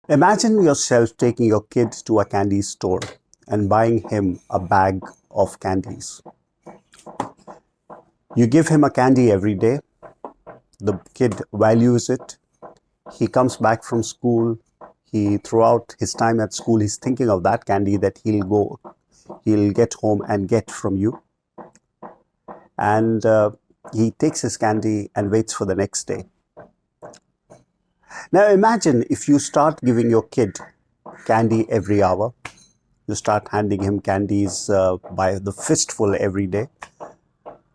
Imagine yourself taking your kid to a candy store and buying him a bag of candies. You give him a candy every day. The kid values it. He comes back from school. Throughout his time at school, he's thinking of that candy that he'll get home and get from you. And he takes his candy and waits for the next day. Now imagine if you start giving your kid candy every hour. You start handing him candies by the fistful every day,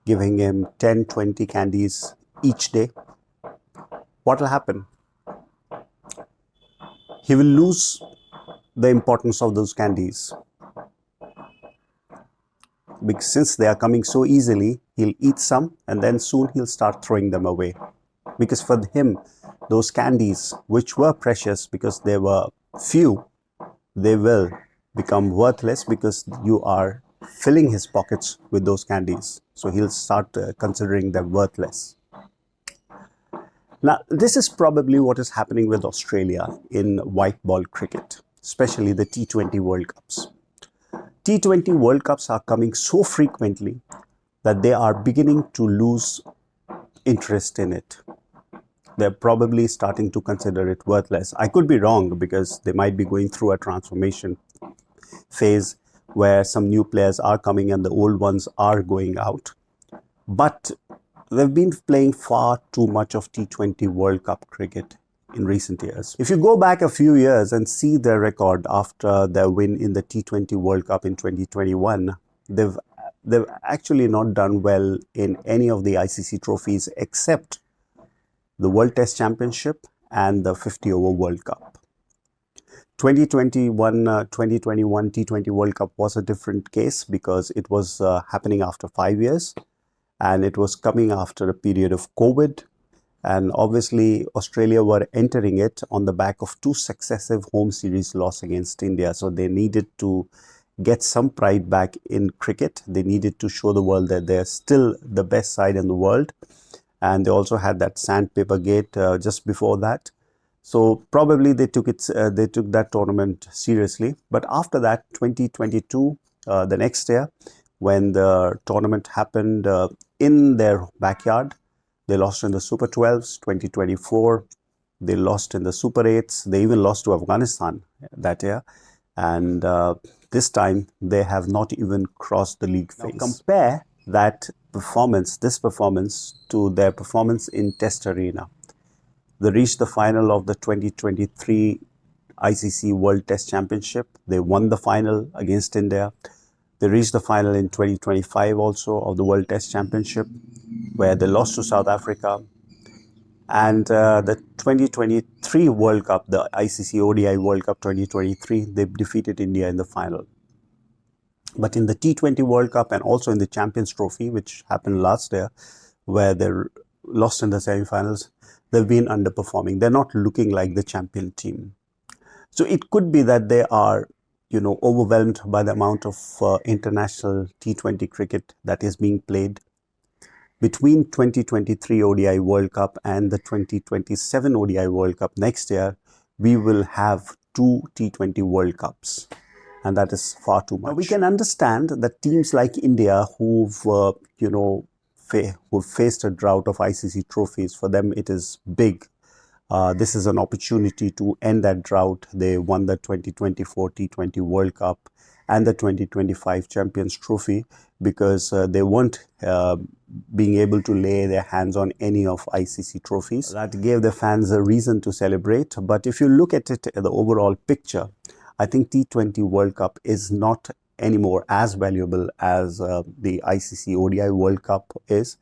giving him 10, 20 candies each day. What will happen? He will lose the importance of those candies. Because since they are coming so easily, he'll eat some and then soon he'll start throwing them away. Because for him, those candies, which were precious because they were few, they will become worthless because you are filling his pockets with those candies. So he'll start considering them worthless. Now, this is probably what is happening with Australia in white ball cricket, especially the T20 World Cups. T20 World Cups are coming so frequently that they are beginning to lose interest in it. They're probably starting to consider it worthless. I could be wrong because they might be going through a transformation phase where some new players are coming and the old ones are going out. But they've been playing far too much of T20 World Cup cricket in recent years. If you go back a few years and see their record after their win in the T20 World Cup in 2021, they've actually not done well in any of the ICC trophies except the World Test Championship and the 50 over World Cup. 2021 T20 World Cup was a different case because it was happening after 5 years and it was coming after a period of COVID. And obviously, Australia were entering it on the back of 2 successive home series loss against India. So they needed to get some pride back in cricket. They needed to show the world that they're still the best side in the world. And they also had that sandpaper gate just before that. So probably they took that tournament seriously. But after that, 2022, the next year, when the tournament happened in their backyard, they lost in the Super 12s. 2024, they lost in the Super 8s. They even lost to Afghanistan that year. And this time, they have not even crossed the league phase. Now compare this performance to their performance in Test Arena. They reached the final of the 2023 ICC World Test Championship. They won the final against India. They reached the final in 2025 also of the World Test Championship, where they lost to South Africa. And the 2023 World Cup, the ICC ODI World Cup 2023, they defeated India in the final. But in the T20 World Cup and also in the Champions Trophy, which happened last year, where they lost in the semi-finals, they've been underperforming. They're not looking like the champion team. So it could be that they are, overwhelmed by the amount of international T20 cricket that is being played. Between 2023 ODI World Cup and the 2027 ODI World Cup next year, we will have 2 T20 World Cups. And that is far too much. Now we can understand that teams like India who've faced a drought of ICC trophies, for them it is big. This is an opportunity to end that drought. They won the 2024 T20 World Cup and the 2025 Champions Trophy because they weren't being able to lay their hands on any of ICC trophies. That gave the fans a reason to celebrate. But if you look at it, the overall picture, I think T20 World Cup is not anymore as valuable as the ICC ODI World Cup is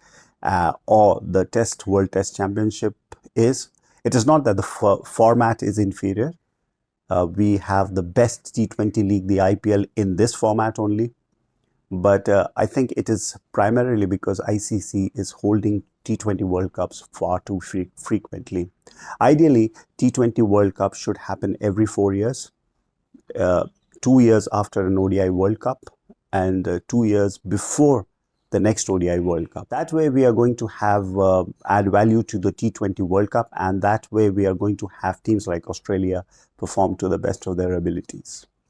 or the World Test Championship is. It is not that the format is inferior. We have the best T20 league, the IPL, in this format only. But I think it is primarily because ICC is holding T20 World Cups far too frequently. Ideally, T20 World Cup should happen every 4 years. 2 years after an ODI World Cup and 2 years before the next ODI World Cup. That way we are going to have add value to the T20 World Cup, and that way we are going to have teams like Australia perform to the best of their abilities.